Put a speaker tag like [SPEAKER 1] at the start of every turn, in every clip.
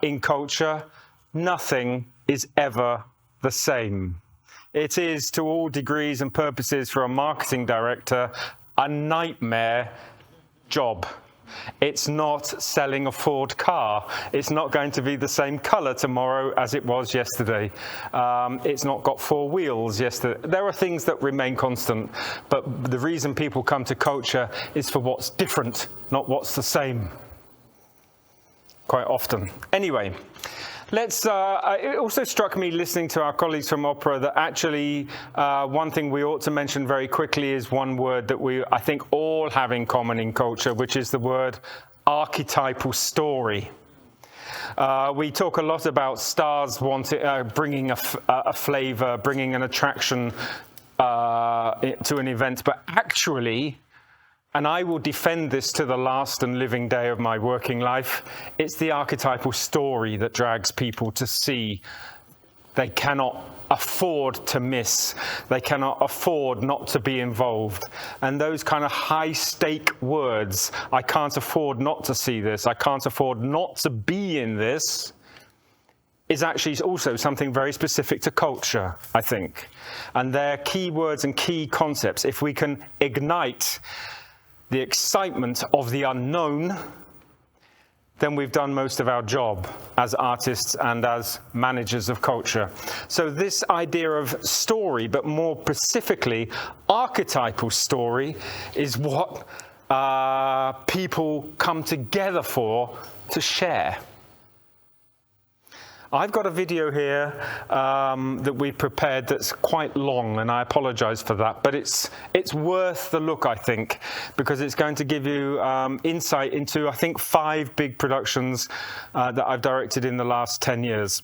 [SPEAKER 1] in culture, nothing is ever the same. It is, to all degrees and purposes, for a marketing director, a nightmare job. It's not selling a Ford car. It's not going to be the same color tomorrow as it was yesterday. It's not got 4 wheels yesterday. There are things that remain constant, but the reason people come to culture is for what's different, not what's the same. Quite often. Anyway, it also struck me listening to our colleagues from opera that actually one thing we ought to mention very quickly is one word that I think all have in common in culture, which is the word archetypal story. We talk a lot about stars bringing a flavor, bringing an attraction to an event, but actually, and I will defend this to the last and living day of my working life, it's the archetypal story that drags people to see. They cannot afford to miss. They cannot afford not to be involved. And those kind of high-stake words, I can't afford not to see this, I can't afford not to be in this, is actually also something very specific to culture, I think. And they're key words and key concepts. If we can ignite the excitement of the unknown, then we've done most of our job as artists and as managers of culture. So this idea of story, but more specifically, archetypal story, is what people come together for to share. I've got a video here that we prepared that's quite long, and I apologize for that, but it's worth the look, I think, because it's going to give you insight into, I think, 5 big productions that I've directed in the last 10 years.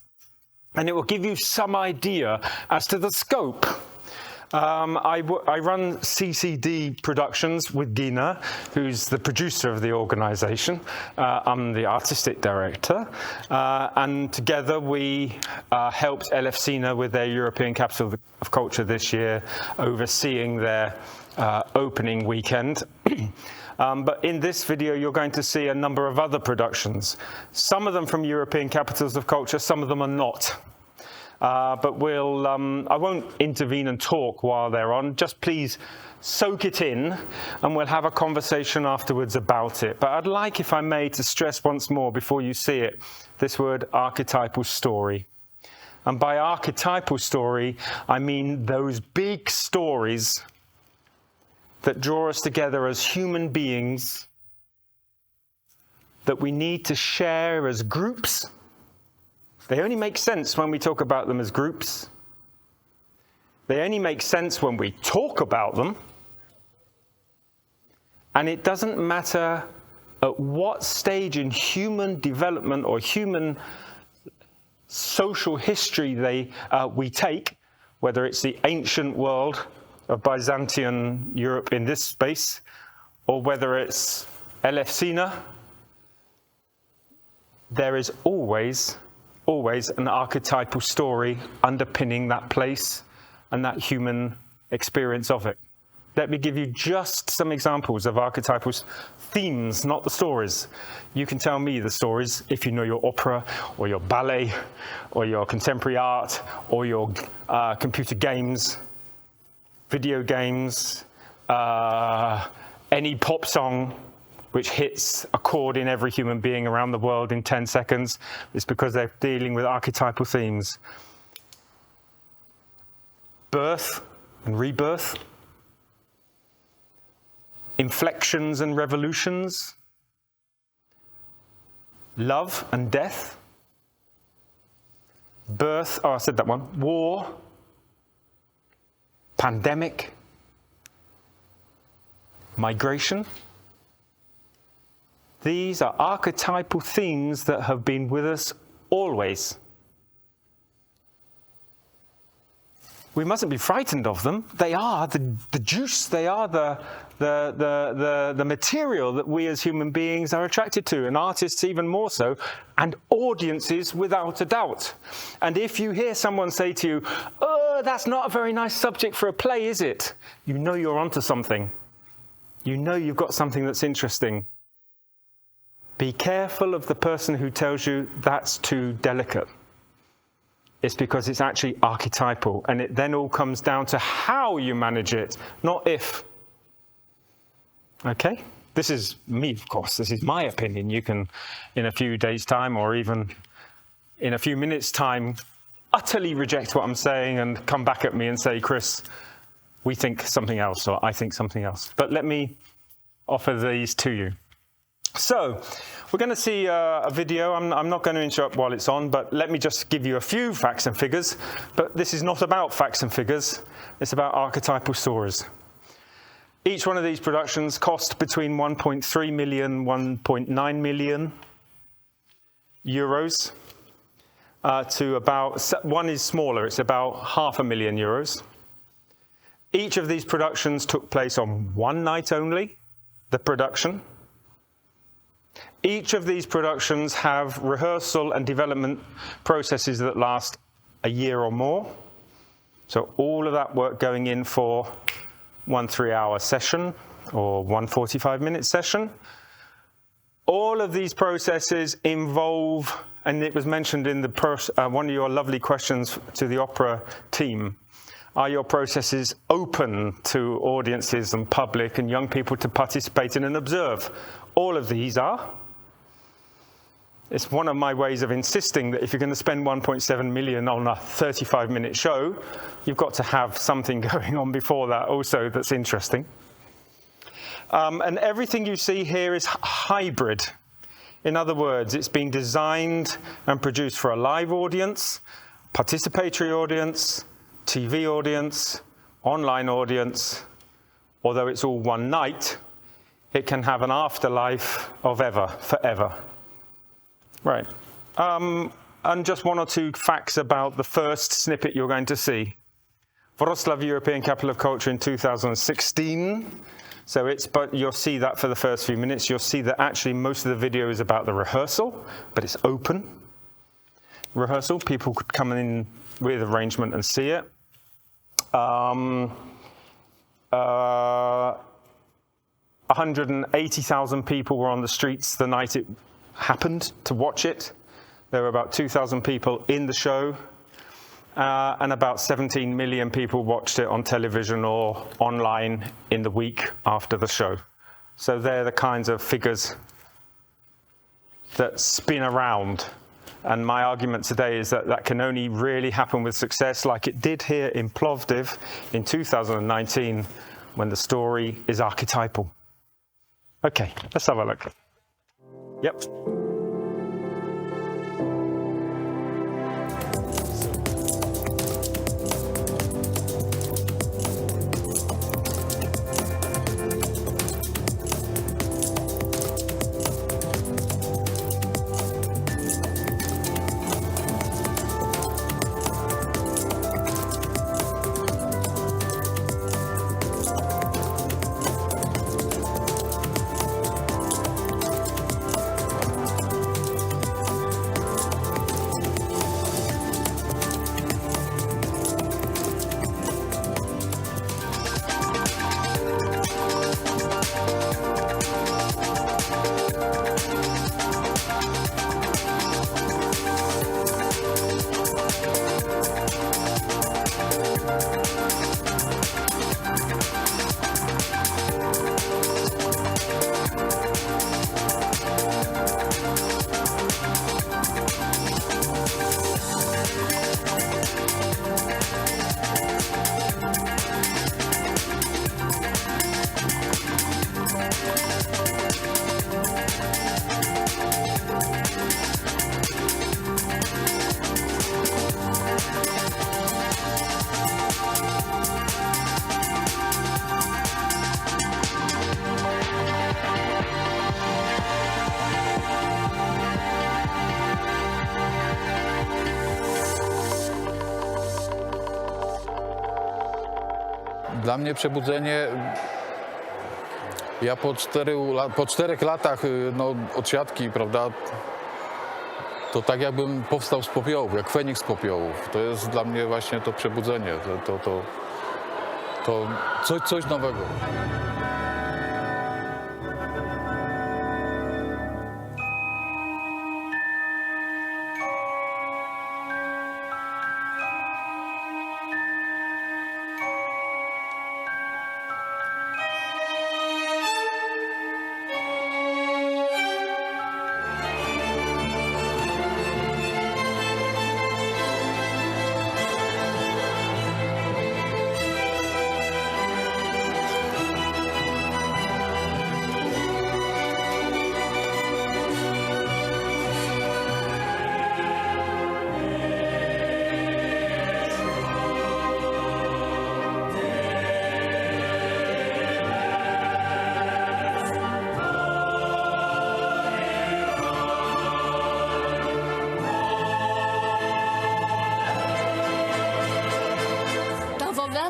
[SPEAKER 1] And it will give you some idea as to the scope. I run CCD Productions with Gina, who's the producer of the organization. I'm the artistic director. And together we helped Eleusis with their European Capital of Culture this year, overseeing their opening weekend. But in this video, you're going to see a number of other productions. Some of them from European Capitals of Culture, some of them are not. But I won't intervene and talk while they're on. Just please soak it in, and we'll have a conversation afterwards about it. But I'd like, if I may, to stress once more before you see it, this word archetypal story. And by archetypal story, I mean those big stories that draw us together as human beings that we need to share as groups. They only make sense when we talk about them as groups. They only make sense when we talk about them. And it doesn't matter at what stage in human development or human social history we take, whether it's the ancient world of Byzantine Europe in this space, or whether it's Eleusis, there is always an archetypal story underpinning that place and that human experience of it. Let me give you just some examples of archetypal themes, not the stories. You can tell me the stories if you know your opera or your ballet or your contemporary art or your computer games, video games, any pop song which hits a chord in every human being around the world in 10 seconds. It's because they're dealing with archetypal themes. Birth and rebirth. Inflections and revolutions. Love and death. Birth, I said that one. War. Pandemic. Migration. These are archetypal themes that have been with us always. We mustn't be frightened of them. They are the juice, they are the material that we as human beings are attracted to, and artists even more so, and audiences without a doubt. And if you hear someone say to you, "Oh, that's not a very nice subject for a play, is it?" You know you're onto something. You know you've got something that's interesting. Be careful of the person who tells you that's too delicate. It's because it's actually archetypal, and it then all comes down to how you manage it, not if. Okay? This is me, of course. This is my opinion. You can, in a few days' time or even in a few minutes' time, utterly reject what I'm saying and come back at me and say, Chris, we think something else, or I think something else. But let me offer these to you. So, we're going to see a video. I'm not going to interrupt while it's on, but let me just give you a few facts and figures. But this is not about facts and figures. It's about archetypal stories. Each one of these productions cost between 1.3 million, 1.9 million euros to about, one is smaller, it's about €500,000. Each of these productions took place on one night only, the production. Each of these productions have rehearsal and development processes that last a year or more. So all of that work going in for one 3-hour session or one 45-minute session. All of these processes involve, and it was mentioned in the one of your lovely questions to the opera team, are your processes open to audiences and public and young people to participate in and observe? All of these are. It's one of my ways of insisting that if you're going to spend 1.7 million on a 35-minute show, you've got to have something going on before that also that's interesting. And everything you see here is hybrid. In other words, it's been designed and produced for a live audience, participatory audience, TV audience, online audience. Although it's all one night, it can have an afterlife of forever. Right. And just one or two facts about the first snippet you're going to see. Wroclaw European Capital of Culture in 2016. So but you'll see that for the first few minutes. You'll see that actually most of the video is about the rehearsal, but it's open rehearsal. People could come in with arrangement and see it. 180,000 people were on the streets the night it happened to watch it. There were about 2,000 people in the show, and about 17 million people watched it on television or online in the week after the show. So they're the kinds of figures that spin around. And my argument today is that that can only really happen with success like it did here in Plovdiv in 2019 when the story is archetypal. Okay, let's have a look. Yep.
[SPEAKER 2] Dla mnie przebudzenie, ja po 4 latach od siatki, prawda, to tak jakbym powstał z popiołów, jak Feniks z popiołów. To jest dla mnie właśnie to przebudzenie, to coś nowego.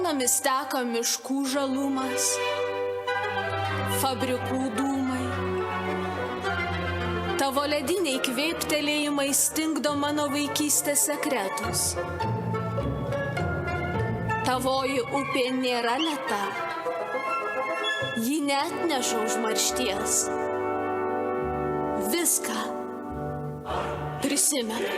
[SPEAKER 3] Sienomis teka miškų žalumas, fabrikų dūmai. Tavo lediniai kvėptelėjimai stingdo mano vaikystės sekretus. Tavoji upė nėra lėta, ji neatneša užmaršties. Viską prisimenu.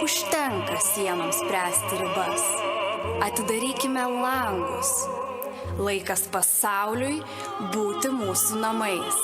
[SPEAKER 4] Užtenka sienoms spręsti ribas. Atidarykime langus. Laikas pasauliui būti mūsų namais.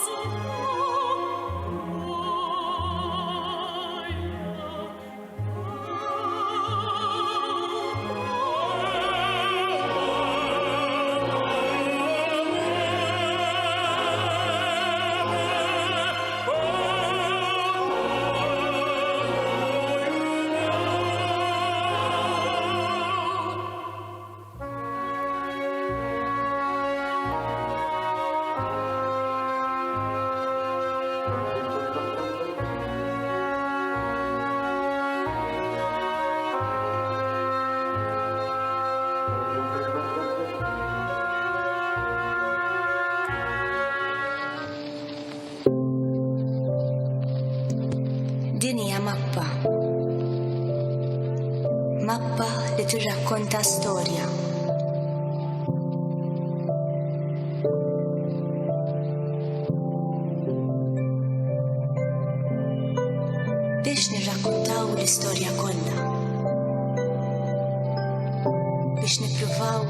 [SPEAKER 4] Din hija mappa. Mappa li tirrakkonta storja. Biex nirrakkontaw l-istorja kollha. Biex nippruvaw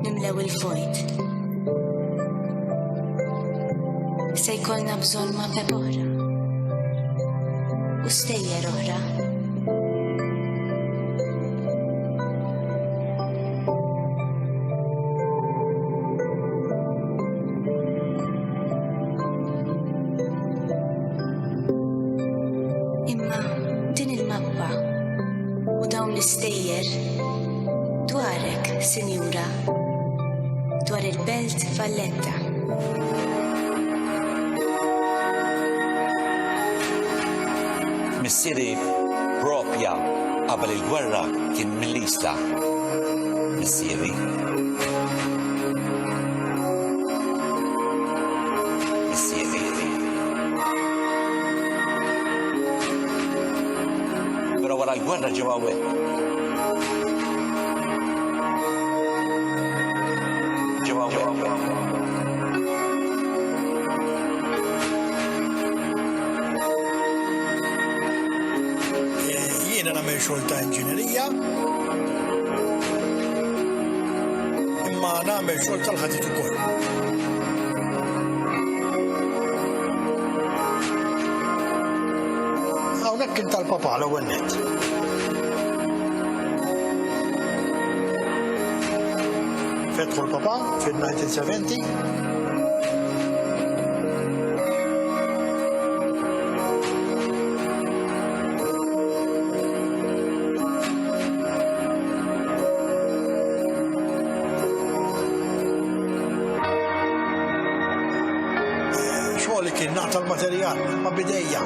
[SPEAKER 4] nimlew il-vojt. Se jkollna bżonn mappa oħra. U stejjer oħra. Imma din il-mappa u dawn l-istejjer dwarek, Sinjura, dwar il-Belt Valletta.
[SPEAKER 5] Missieri propja qabel il-gwerra kien mill-Isla. Missieri. Però wara l-gwerra ġew hawnhekk.
[SPEAKER 6] Nagħmel xogħol ta' inġinerija, imma nagħmel xogħol tal-ħadit ukoll. Hawnhekk kien tal-papa l-ewwel nett. Fetħu l-papa fil-1970. Kien naqta l-materjal ma' bidejja.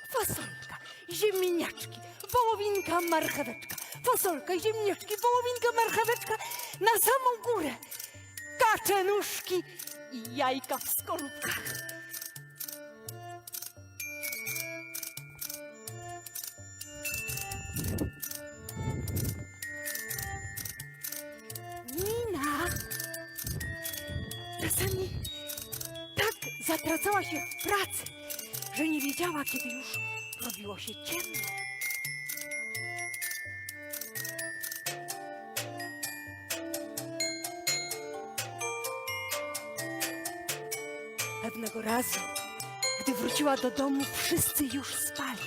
[SPEAKER 7] Fasolka, ziemniaczki, wołowinka, marcheweczka. Fasolka, ziemniaczki, wołowinka, marcheweczka. Na samą górę kaczenuszki i jajka w skorupkach. Czasami tak zatracała się w pracy, że nie wiedziała, kiedy już robiło się ciemno. Pewnego razu, gdy wróciła do domu, wszyscy już spali.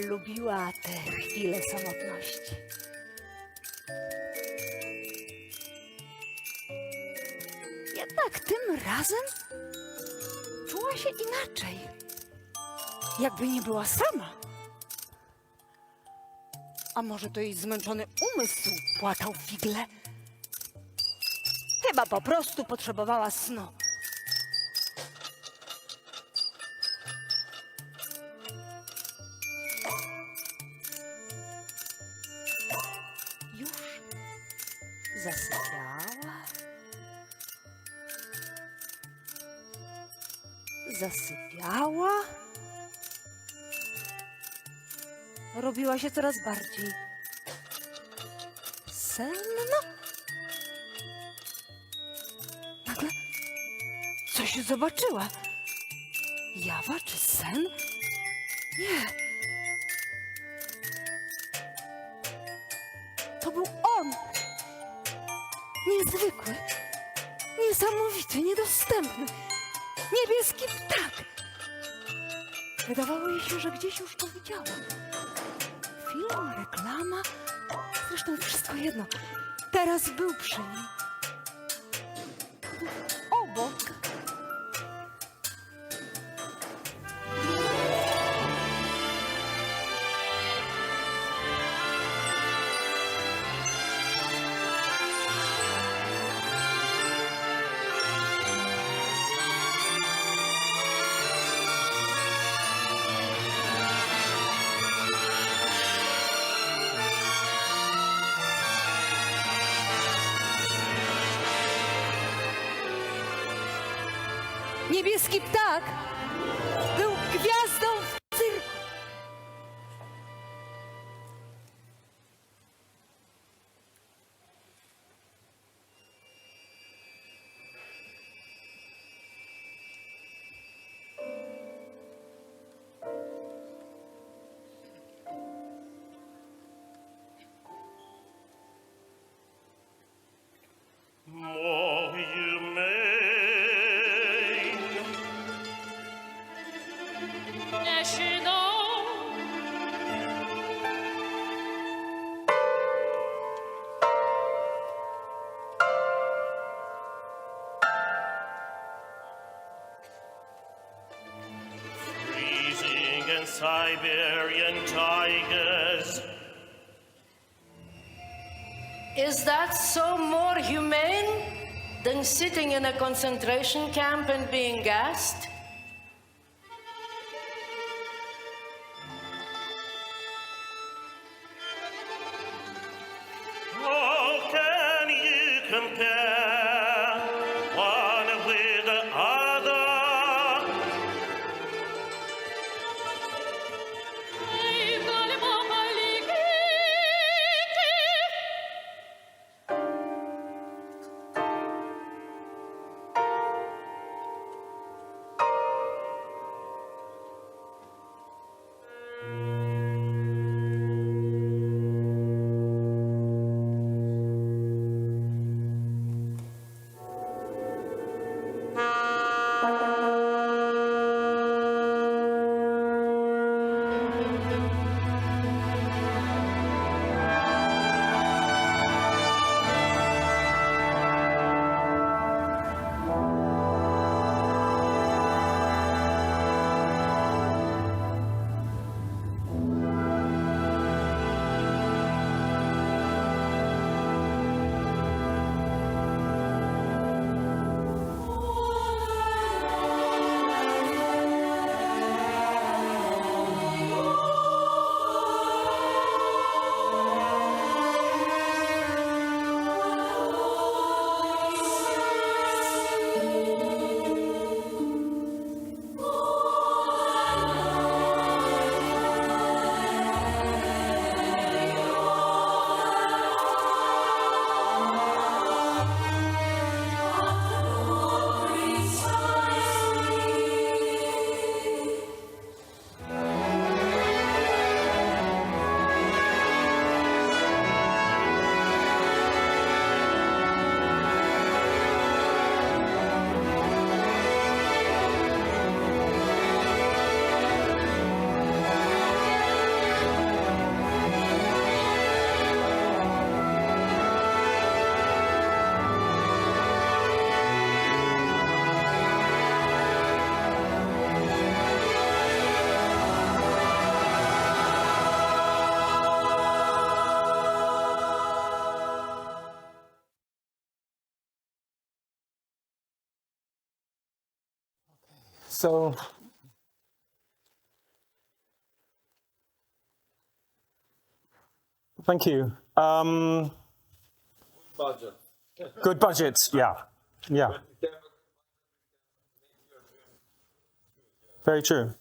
[SPEAKER 7] Lubiła te chwile samotności. Jednak tym razem czuła się inaczej. Jakby nie była sama. A może to jej zmęczony umysł płatał figle? Chyba po prostu potrzebowała snu. Już zasypiała. Zasypiała. Robiła się coraz bardziej senna. Nagle coś zobaczyła. Jawa czy sen? Nie. To był on. Niezwykły, niesamowity, niedostępny. Niebieski ptak. Wydawało jej się, że gdzieś już to widziała. Film, reklama, zresztą wszystko jedno. Teraz był przy niej. Był obok. Niebieski ptak był gwiazdą w cyrku.
[SPEAKER 8] Siberian tigers.
[SPEAKER 9] Is that so more humane than sitting in a concentration camp and being gassed?
[SPEAKER 8] How can you compare one with the other?
[SPEAKER 1] So, thank you.
[SPEAKER 2] Budget.
[SPEAKER 1] Good budgets, yeah. Yeah. Very true.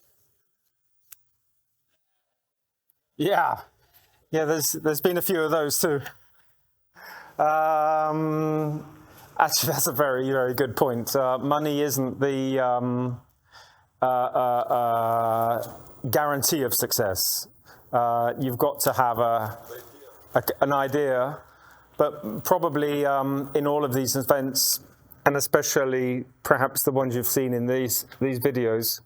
[SPEAKER 1] Yeah. Yeah, there's been a few of those too. Actually, that's a very, very good point. Money isn't the guarantee of success. You've got to have an idea, but probably in all of these events, and especially perhaps the ones you've seen in these videos,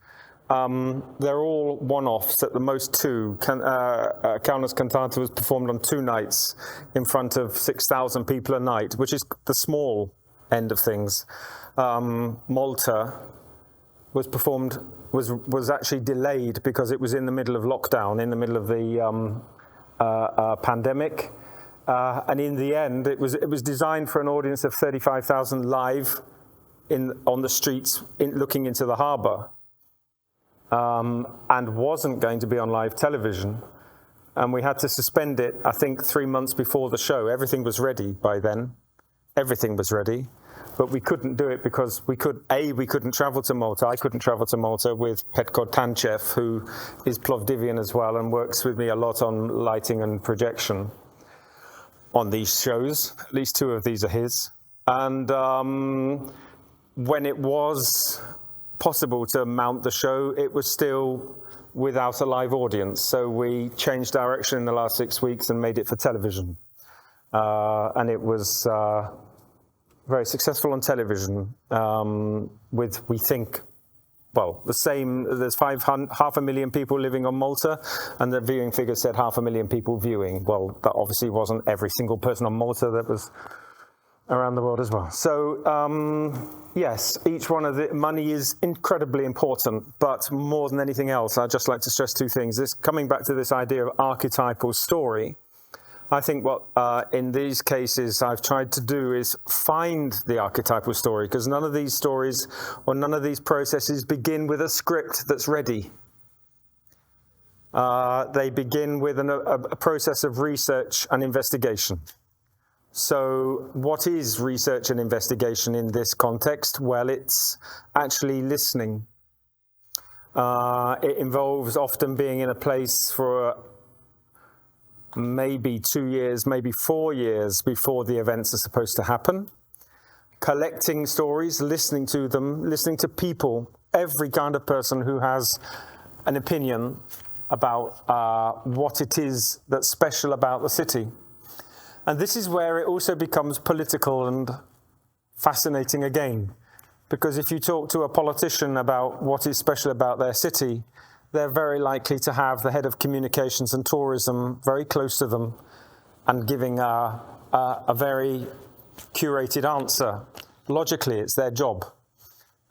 [SPEAKER 1] they're all one-offs, at the most two. Kaunas Cantata was performed on 2 nights in front of 6,000 people a night, which is the small end of things. Malta was performed, was actually delayed because it was in the middle of lockdown, in the middle of the pandemic. And in the end, it was designed for an audience of 35,000 live on the streets looking into the harbour. And wasn't going to be on live television. And we had to suspend it, I think, 3 months before the show. Everything was ready by then. Everything was ready. But we couldn't do it because we couldn't travel to Malta. I couldn't travel to Malta with Petko Tanchev, who is Plovdivian as well and works with me a lot on lighting and projection on these shows. At least 2 of these are his. And when it was possible to mount the show, it was still without a live audience. So we changed direction in the last 6 weeks and made it for television. And it was very successful on television with, we think, well, the same, there's 500,000 people living on Malta, and the viewing figure said 500,000 people viewing. Well, that obviously wasn't every single person on Malta, that was around the world as well. So yes, each one of the money is incredibly important, but more than anything else, I'd just like to stress 2 things. Coming back to this idea of archetypal story, I think what in these cases I've tried to do is find the archetypal story, because none of these stories or none of these processes begin with a script that's ready. They begin with a process of research and investigation. So what is research and investigation in this context? Well, it's actually listening. It involves often being in a place for maybe 2 years, maybe 4 years before the events are supposed to happen. Collecting stories, listening to them, listening to people, every kind of person who has an opinion about what it is that's special about the city. And this is where it also becomes political and fascinating again. Because if you talk to a politician about what is special about their city, they're very likely to have the head of communications and tourism very close to them and giving a very curated answer. Logically, it's their job.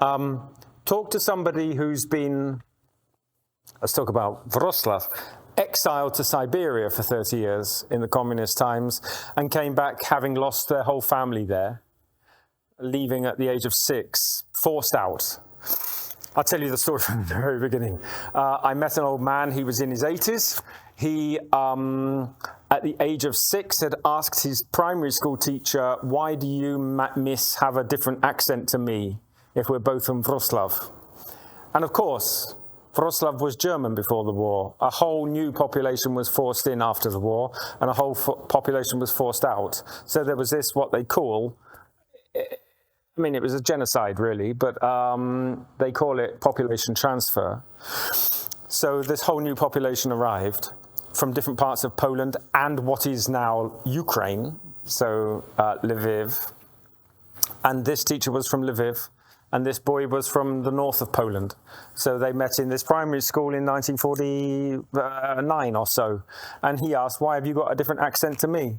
[SPEAKER 1] Talk to somebody who's been, let's talk about Wroclaw, exiled to Siberia for 30 years in the communist times and came back having lost their whole family there, leaving at the age of 6, forced out. I'll tell you the story from the very beginning. I met an old man, he was in his 80s. He, at the age of 6, had asked his primary school teacher, why do you, miss, have a different accent to me if we're both from Wroclaw? And of course, Wroclaw was German before the war. A whole new population was forced in after the war, and a whole population was forced out. So there was this, what they call, I mean, it was a genocide, really, but they call it population transfer. So this whole new population arrived from different parts of Poland and what is now Ukraine, so Lviv. And this teacher was from Lviv, and this boy was from the north of Poland. So they met in this primary school in 1949 or so. And he asked, why have you got a different accent to me?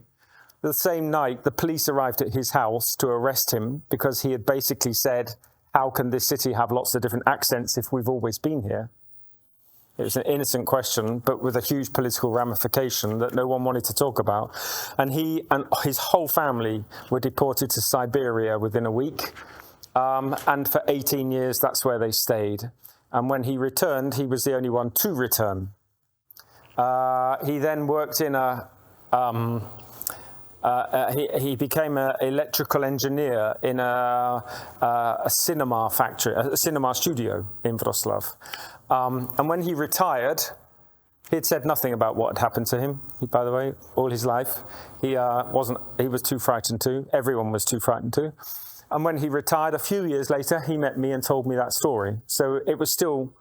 [SPEAKER 1] The same night, the police arrived at his house to arrest him because he had basically said, how can this city have lots of different accents if we've always been here? It was an innocent question, but with a huge political ramification that no one wanted to talk about. And he and his whole family were deported to Siberia within a week. And for 18 years, that's where they stayed. And when he returned, he was the only one to return. He then worked in he became an electrical engineer in a cinema factory, a cinema studio in Wroclaw. And when he retired, he had said nothing about what had happened to him, by the way, all his life. He was too frightened to. Everyone was too frightened to. And when he retired, a few years later, he met me and told me that story. So he was still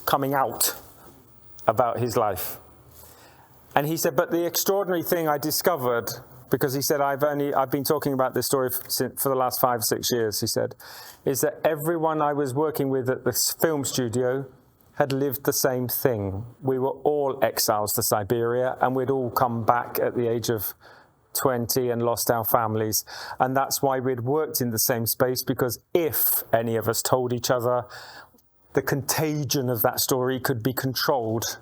[SPEAKER 1] coming out about his life. And he said, but the extraordinary thing I discovered, because he said, I've been talking about this story for the last 5-6 years, he said, is that everyone I was working with at this film studio had lived the same thing. We were all exiles to Siberia, and we'd all come back at the age of 20 and lost our families. And that's why we'd worked in the same space, because if any of us told each other, the contagion of that story could be controlled.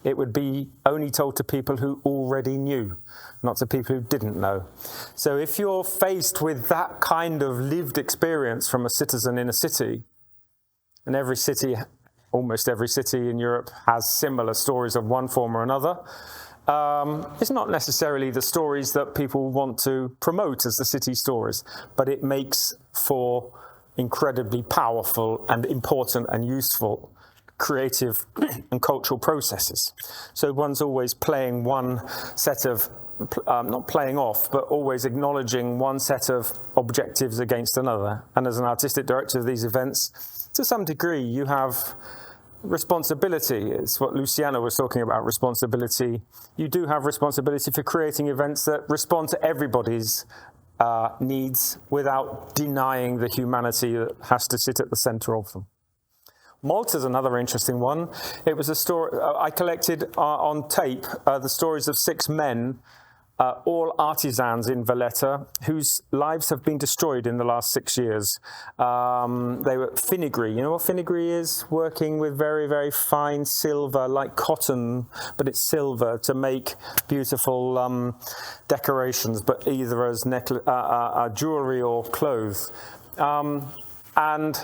[SPEAKER 1] It would be only told to people who already knew, not to people who didn't know. So if you're faced with that kind of lived experience from a citizen in a city, and every city, almost every city in Europe has similar stories of one form or another, it's not necessarily the stories that people want to promote as the city stories, but it makes for incredibly powerful and important and useful creative and cultural processes. So one's always playing one set of, not playing off, but always acknowledging one set of objectives against another. And as an artistic director of these events, to some degree, you have responsibility. It's what Luciano was talking about, responsibility. You do have responsibility for creating events that respond to everybody's needs without denying the humanity that has to sit at the center of them. Malta's another interesting one. It was a story I collected on tape, the stories of 6 men, all artisans in Valletta, whose lives have been destroyed in the last 6 years. They were finigree. You know what finigree is? Working with very, very fine silver, like cotton, but it's silver, to make beautiful decorations, but either as jewelry or clothes. And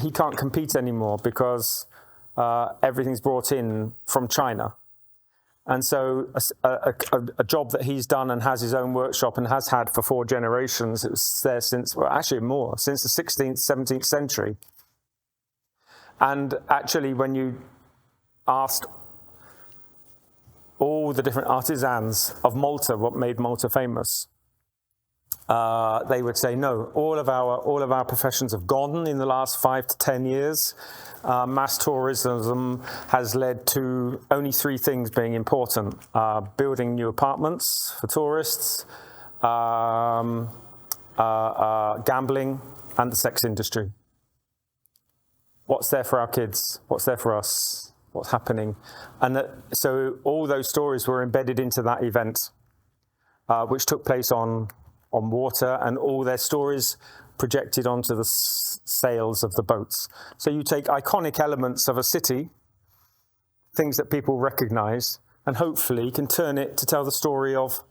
[SPEAKER 1] he can't compete anymore because everything's brought in from China. And so a job that he's done and has his own workshop and has had for 4 generations, it was there since, well, actually more, since the 16th, 17th century. And actually, when you asked all the different artisans of Malta what made Malta famous, they would say, no, all of our professions have gone in the last 5 to 10 years. Mass tourism has led to only 3 things being important: building new apartments for tourists, gambling, and the sex industry. What's there for our kids? What's there for us? What's happening? And so all those stories were embedded into that event, which took place on water, and all their stories projected onto the sails of the boats. So you take iconic elements of a city, things that people recognize, and hopefully can turn it to tell the story of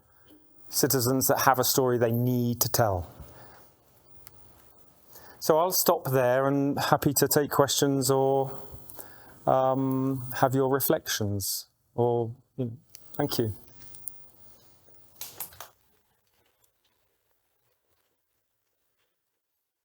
[SPEAKER 1] citizens that have a story they need to tell. So I'll stop there and happy to take questions or have your reflections. Thank you.